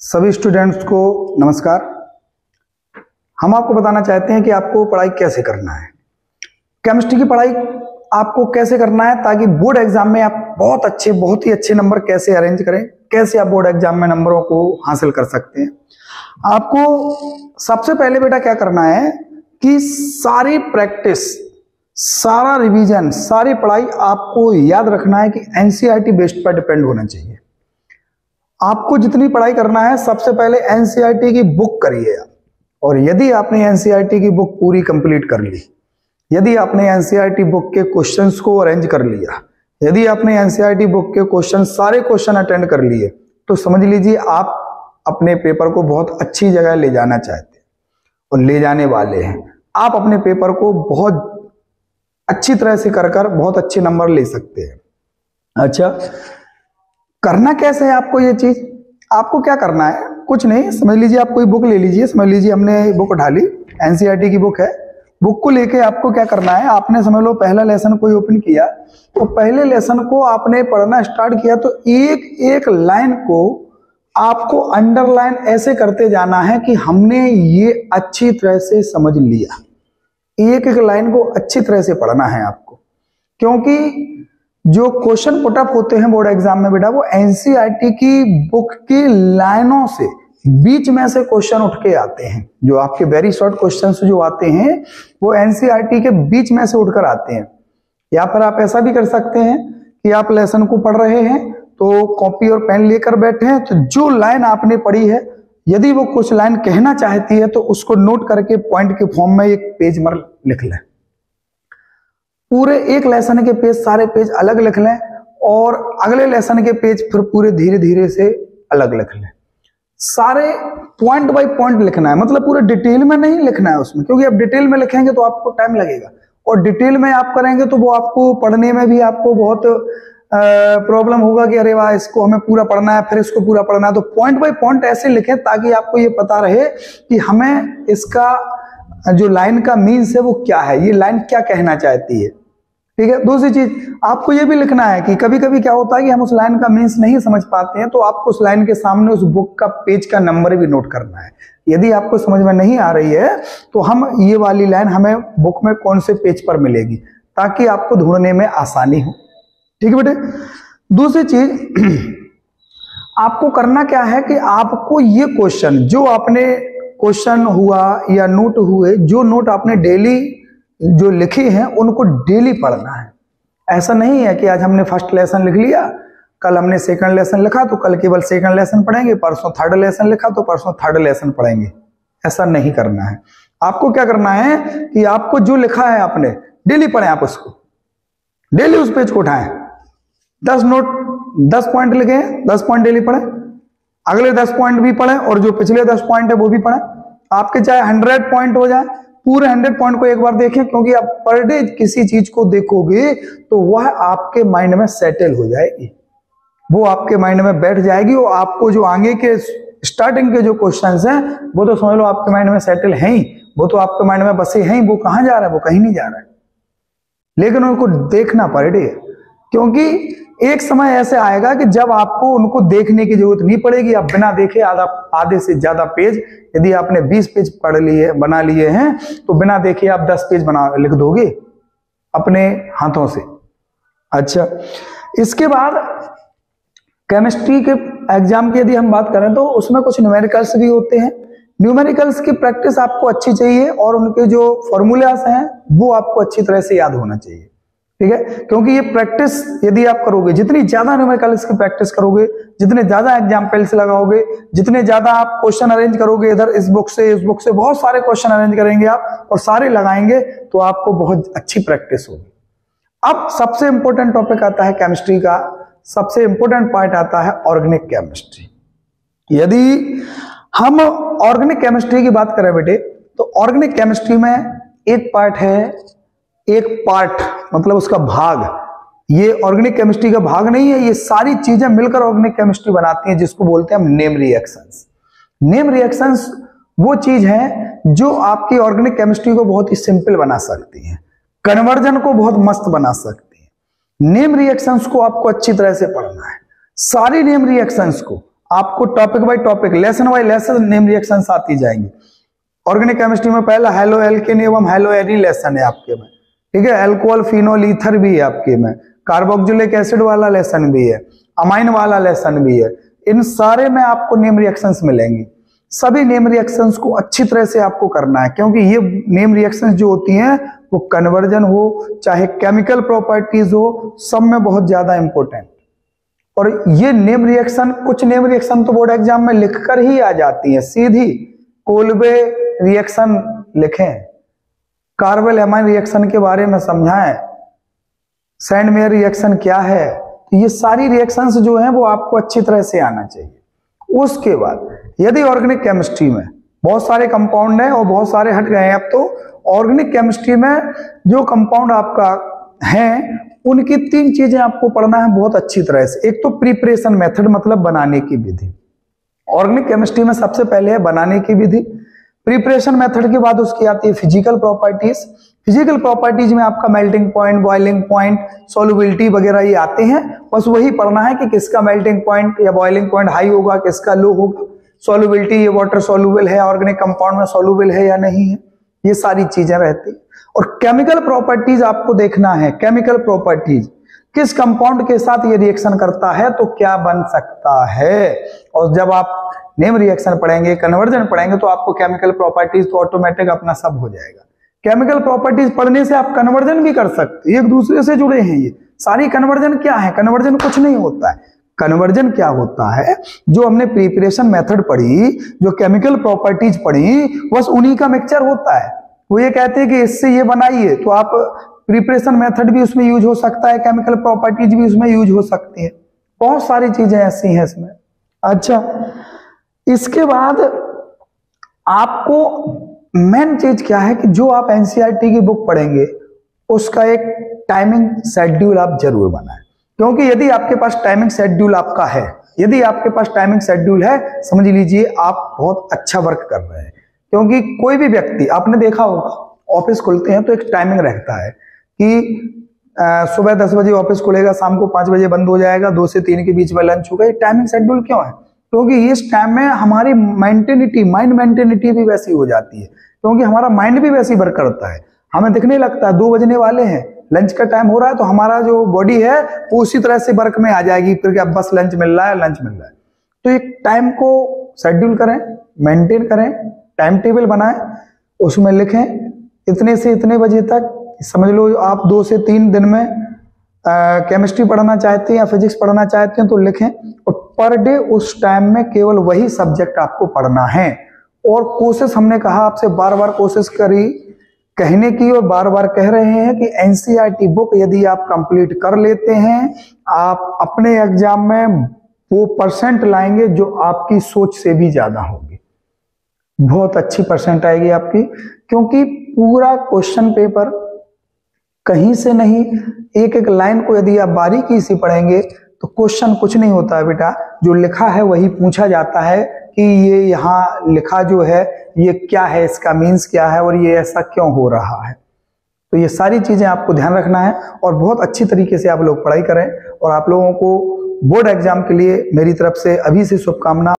सभी स्टूडेंट्स को नमस्कार। हम आपको बताना चाहते हैं कि आपको पढ़ाई कैसे करना है। केमिस्ट्री की पढ़ाई आपको कैसे करना है ताकि बोर्ड एग्जाम में आप बहुत ही अच्छे नंबर कैसे अरेंज करें, कैसे आप बोर्ड एग्जाम में नंबरों को हासिल कर सकते हैं। आपको सबसे पहले बेटा क्या करना है कि सारी प्रैक्टिस, सारा रिवीजन, सारी पढ़ाई आपको याद रखना है कि एनसीईआरटी बेस्ड पर डिपेंड होना चाहिए। आपको जितनी पढ़ाई करना है सबसे पहले एनसीईआरटी की बुक करिए आप। और यदि आपने एनसीईआरटी की बुक पूरी कंप्लीट कर ली, यदि आपने एनसीईआरटी बुक के क्वेश्चंस को अरेंज कर लिया, यदि आपने एनसीईआरटी बुक के सारे क्वेश्चन अटेंड कर लिए, तो समझ लीजिए आप अपने पेपर को बहुत अच्छी जगह ले जाना चाहते हैं और ले जाने वाले हैं। आप अपने पेपर को बहुत अच्छी तरह से कर बहुत अच्छे नंबर ले सकते हैं। अच्छा, करना कैसे है आपको ये चीज? आपको क्या करना है, कुछ नहीं, समझ लीजिए आप कोई बुक ले लीजिए। समझ लीजिए हमने बुक उठा ली, एनसीईआरटी की बुक है। बुक को लेके आपको क्या करना है, आपने समझ लो पहला लेसन कोई ओपन किया, तो पहले लेसन को आपने पढ़ना स्टार्ट किया तो एक एक लाइन को आपको अंडरलाइन ऐसे करते जाना है कि हमने ये अच्छी तरह से समझ लिया। एक एक लाइन को अच्छी तरह से पढ़ना है आपको, क्योंकि जो क्वेश्चन पुटअप होते हैं बोर्ड एग्जाम में बेटा, वो एनसीईआरटी की बुक की लाइनों से बीच में से क्वेश्चन उठ के आते हैं। जो आपके वेरी शॉर्ट क्वेश्चंस जो आते हैं वो एनसीईआरटी के बीच में से उठकर आते हैं। या फिर आप ऐसा भी कर सकते हैं कि आप लेसन को पढ़ रहे हैं तो कॉपी और पेन लेकर बैठे हैं, तो जो लाइन आपने पढ़ी है यदि वो कुछ लाइन कहना चाहती है तो उसको नोट करके पॉइंट के फॉर्म में एक पेज पर लिख लें। पूरे एक लेसन के पेज, सारे पेज अलग लिख लें और अगले लेसन के पेज फिर पूरे धीरे धीरे से अलग लिख लें। सारे पॉइंट बाय पॉइंट लिखना है, मतलब पूरे डिटेल में नहीं लिखना है उसमें, क्योंकि आप डिटेल में लिखेंगे तो आपको टाइम लगेगा और डिटेल में आप करेंगे तो वो आपको पढ़ने में भी आपको बहुत प्रॉब्लम होगा कि अरे वाह, इसको हमें पूरा पढ़ना है, फिर इसको पूरा पढ़ना है। तो पॉइंट बाय पॉइंट ऐसे लिखें ताकि आपको ये पता रहे कि हमें इसका जो लाइन का मीन्स है वो क्या है, ये लाइन क्या कहना चाहती है। ठीक है। दूसरी चीज आपको ये भी लिखना है कि कभी कभी क्या होता है कि हम उस लाइन का मीन्स नहीं समझ पाते हैं, तो आपको उस लाइन के सामने उस बुक का पेज का नंबर भी नोट करना है। यदि आपको समझ में नहीं आ रही है तो हम ये वाली लाइन हमें बुक में कौन से पेज पर मिलेगी, ताकि आपको ढूंढने में आसानी हो। ठीक है बेटे। दूसरी चीज आपको करना क्या है कि आपको ये क्वेश्चन जो आपने क्वेश्चन हुआ या नोट हुए, जो नोट आपने डेली जो लिखे हैं उनको डेली पढ़ना है। ऐसा नहीं है कि आज हमने फर्स्ट लेसन लिख लिया, कल हमने सेकंड लेसन लिखा तो कल केवल सेकंड लेसन पढ़ेंगे, परसों थर्ड लेसन लिखा तो परसों थर्ड लेसन पढ़ेंगे। ऐसा नहीं करना है। आपको क्या करना है कि आपको जो लिखा है आपने डेली पढ़ें, आप उसको डेली उस पेज को उठाएं। 10 नोट 10 पॉइंट लिखे, 10 पॉइंट डेली पढ़ें, अगले 10 पॉइंट भी पढ़ें और जो पिछले 10 पॉइंट है वो भी पढ़ें। आपके चाहे 100 पॉइंट हो जाए, पूरे 100 पॉइंट को एक बार देखें, क्योंकि आप पर डे किसी चीज को देखोगे तो वह आपके माइंड में सेटल हो जाएगी, वो आपके माइंड में बैठ जाएगी और आपको जो आगे के स्टार्टिंग के जो क्वेश्चंस हैं वो तो समझ लो आपके माइंड में सेटल हैं ही, वो तो आपके माइंड में बसे हैं ही। वो कहां जा रहा है? वो कहीं नहीं जा रहा है, लेकिन उनको देखना पड़े, क्योंकि एक समय ऐसे आएगा कि जब आपको उनको देखने की जरूरत नहीं पड़ेगी। आप बिना देखे आधे से ज्यादा पेज, यदि आपने 20 पेज पढ़ लिए बना लिए हैं तो बिना देखे आप 10 पेज लिख दोगे अपने हाथों से। अच्छा, इसके बाद केमिस्ट्री के एग्जाम की यदि हम बात करें तो उसमें कुछ न्यूमेरिकल्स भी होते हैं। न्यूमेरिकल्स की प्रैक्टिस आपको अच्छी चाहिए और उनके जो फॉर्मूलास हैं वो आपको अच्छी तरह से याद होना चाहिए। ठीक है, क्योंकि ये प्रैक्टिस यदि आप करोगे, जितनी ज्यादा न्यूमेरिकल्स की प्रैक्टिस करोगे, जितने ज्यादा एग्जाम्पल्स लगाओगे, जितने ज्यादा आप क्वेश्चन अरेंज करोगे, इधर इस बुक से बहुत सारे क्वेश्चन अरेंज करेंगे आप और सारे लगाएंगे तो आपको बहुत अच्छी प्रैक्टिस होगी। अब सबसे इंपॉर्टेंट टॉपिक आता है केमिस्ट्री का, सबसे इंपॉर्टेंट पार्ट आता है ऑर्गेनिक केमिस्ट्री। यदि हम ऑर्गेनिक केमिस्ट्री की बात करें बेटे, तो ऑर्गेनिक केमिस्ट्री में एक पार्ट है, एक पार्ट मतलब उसका भाग, ये ऑर्गेनिक केमिस्ट्री का भाग नहीं है, ये सारी चीजें मिलकर ऑर्गेनिक केमिस्ट्री बनाती हैं, जिसको बोलते हैं हम नेम रिएक्शंस। नेम रिएक्शंस वो चीज है जो आपकी ऑर्गेनिक केमिस्ट्री को बहुत ही सिंपल बना सकती है, कन्वर्जन को बहुत मस्त बना सकती है। नेम रिएक्शंस को आपको अच्छी तरह से पढ़ना है। सारी नेम रिएक्शंस को आपको topic by topic, lesson bye lesson name reactions आती जाएंगी। ऑर्गेनिक केमिस्ट्री में पहला हेलो एल्केन एवं हेलो एरिन लेसन है आपके में, ठीक है। अल्कोहल फिनोल ईथर भी है आपके में, कार्बोक्सिलिक एसिड वाला लेसन भी है, अमाइन वाला लेसन भी है। इन सारे में आपको नेम रिएक्शंस मिलेंगी। सभी नेम रिएक्शंस को अच्छी तरह से आपको करना है, क्योंकि ये नेम रिएक्शंस जो होती हैं वो कन्वर्जन हो चाहे केमिकल प्रॉपर्टीज हो, सब में बहुत ज्यादा इंपॉर्टेंट। और ये नेम रिएक्शन, कुछ नेम रिएक्शन तो बोर्ड एग्जाम में लिखकर ही आ जाती है, सीधी कोल्बे रिएक्शन लिखें, कार्बल एमाइन रिएक्शन के बारे में समझाएं, सैंडमेयर रिएक्शन क्या है। तो ये सारी रिएक्शंस जो हैं वो आपको अच्छी तरह से आना चाहिए। उसके बाद यदि ऑर्गेनिक केमिस्ट्री में बहुत सारे कंपाउंड हैं और बहुत सारे हट गए हैं, अब तो ऑर्गेनिक केमिस्ट्री में जो कंपाउंड आपका है उनकी 3 चीजें आपको पढ़ना है बहुत अच्छी तरह से। एक तो प्रिपरेशन मेथड, मतलब बनाने की विधि। ऑर्गेनिक केमिस्ट्री में सबसे पहले है बनाने की विधि, प्रिपरेशन मेथड के बाद उसकी आती है फिजिकल प्रॉपर्टीज। फिजिकल प्रॉपर्टीज में आपका melting point, boiling point, solubility वगैरह ये आते हैं। बस वही पढ़ना है कि किसका मेल्टिंग पॉइंट या बॉइलिंग पॉइंट हाई होगा, किसका लो होगा, सॉल्युबिलिटी ये वाटर सॉल्युबल है, ऑर्गेनिक कंपाउंड में सॉल्युबल है या नहीं है, ये सारी चीजें रहती है। और केमिकल प्रॉपर्टीज आपको देखना है, केमिकल प्रॉपर्टीज किस कंपाउंड के साथ ये रिएक्शन करता है तो क्या बन सकता है। और जब आप नेम रिएक्शन पढ़ेंगे, कन्वर्जन पढ़ेंगे, तो आपको केमिकल प्रॉपर्टीज तो ऑटोमेटिक अपना सब हो जाएगा। केमिकल प्रॉपर्टीज पढ़ने से आप कन्वर्जन भी कर सकते हैं, एक दूसरे से जुड़े हैं ये सारी। कन्वर्जन क्या है? कन्वर्जन कुछ नहीं होता है। कन्वर्जन क्या होता है, जो हमने प्रिपरेशन मेथड पढ़ी, जो केमिकल प्रॉपर्टीज पढ़ी, बस उन्हीं का मिक्सचर होता है। वो ये कहते हैं कि इससे ये बनाइए, तो आप प्रिपरेशन मेथड भी उसमें यूज हो सकता है, केमिकल प्रॉपर्टीज भी उसमें यूज हो सकती है। बहुत सारी चीजें ऐसी हैं इसमें। अच्छा, इसके बाद आपको मेन चीज क्या है कि जो आप एनसीईआरटी की बुक पढ़ेंगे उसका एक टाइमिंग शेड्यूल आप जरूर बनाएं। क्योंकि यदि आपके पास टाइमिंग शेड्यूल आपका है, यदि आपके पास टाइमिंग शेड्यूल है, समझ लीजिए आप बहुत अच्छा वर्क कर रहे हैं। क्योंकि कोई भी व्यक्ति, आपने देखा होगा ऑफिस खुलते हैं तो एक टाइमिंग रहता है कि सुबह 10 बजे ऑफिस खुलेगा, शाम को 5 बजे बंद हो जाएगा, 2 से 3 के बीच में लंच होगा। ये टाइमिंग शेड्यूल क्यों है? क्योंकि इस टाइम में हमारी माइंड मेंटेनिटी भी वैसी हो जाती है, क्योंकि हमारा माइंड भी वैसी वर्क करता है। हमें दिखने लगता है 2 बजने वाले हैं, लंच का टाइम हो रहा है, तो हमारा जो बॉडी है वो उसी तरह से वर्क में आ जाएगी, फिर क्या बस लंच मिल रहा है, लंच मिल रहा है। तो एक टाइम को शेड्यूल करें, मेंटेन करें, टाइम टेबल बनाएं, उसमें लिखें इतने से इतने बजे तक। समझ लो आप 2 से 3 दिन में केमिस्ट्री पढ़ना चाहते हैं या फिजिक्स पढ़ना चाहते हैं तो लिखें, और पर डे उस टाइम में केवल वही सब्जेक्ट आपको पढ़ना है। और कोशिश, हमने कहा आपसे बार बार कोशिश करी कहने की और बार बार कह रहे हैं कि एनसीईआरटी बुक यदि आप कंप्लीट कर लेते हैं, आप अपने एग्जाम में वो परसेंट लाएंगे जो आपकी सोच से भी ज्यादा होगी। बहुत अच्छी परसेंट आएगी आपकी, क्योंकि पूरा क्वेश्चन पेपर कहीं से नहीं, एक एक लाइन को यदि आप बारीकी से पढ़ेंगे तो क्वेश्चन कुछ नहीं होता है बेटा, जो लिखा है वही पूछा जाता है कि ये यहाँ लिखा जो है ये क्या है, इसका मीन्स क्या है और ये ऐसा क्यों हो रहा है। तो ये सारी चीजें आपको ध्यान रखना है और बहुत अच्छी तरीके से आप लोग पढ़ाई करें। और आप लोगों को बोर्ड एग्जाम के लिए मेरी तरफ से अभी से शुभकामना।